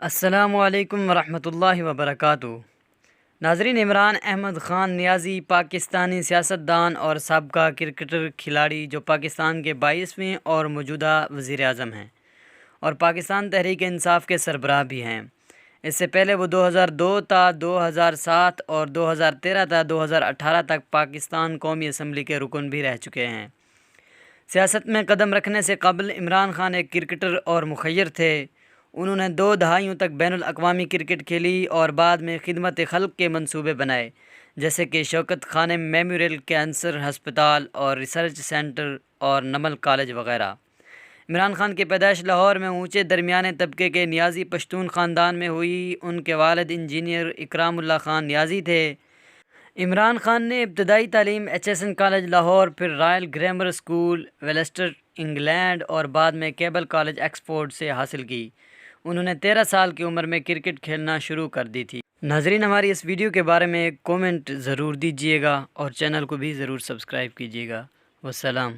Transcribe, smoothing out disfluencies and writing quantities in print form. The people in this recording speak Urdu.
السلام علیکم ورحمۃ اللہ وبرکاتہ۔ ناظرین، عمران احمد خان نیازی پاکستانی سیاستدان اور سابقہ کرکٹر کھلاڑی جو پاکستان کے 22ویں اور موجودہ وزیر اعظم ہیں اور پاکستان تحریک انصاف کے سربراہ بھی ہیں۔ اس سے پہلے وہ 2002 تا 2007 اور 2013 تا 2018 تک پاکستان قومی اسمبلی کے رکن بھی رہ چکے ہیں۔ سیاست میں قدم رکھنے سے قبل عمران خان ایک کرکٹر اور مخیر تھے۔ انہوں نے 2 دہائیوں تک بین الاقوامی کرکٹ کھیلی اور بعد میں خدمت خلق کے منصوبے بنائے، جیسے کہ شوکت خانم میموریل کینسر ہسپتال اور ریسرچ سینٹر اور نمل کالج وغیرہ۔ عمران خان کی پیدائش لاہور میں اونچے درمیانے طبقے کے نیازی پشتون خاندان میں ہوئی۔ ان کے والد انجینئر اکرام اللہ خان نیازی تھے۔ عمران خان نے ابتدائی تعلیم HSN کالج لاہور، پھر رائل گرامر اسکول ویلسٹر انگلینڈ اور بعد میں کیبل کالج آکسفورڈ سے حاصل کی۔ انہوں نے 13 سال کی عمر میں کرکٹ کھیلنا شروع کر دی تھی۔ ناظرین، ہماری اس ویڈیو کے بارے میں ایک کومنٹ ضرور دیجیے گا اور چینل کو بھی ضرور سبسکرائب کیجیے گا۔ والسلام۔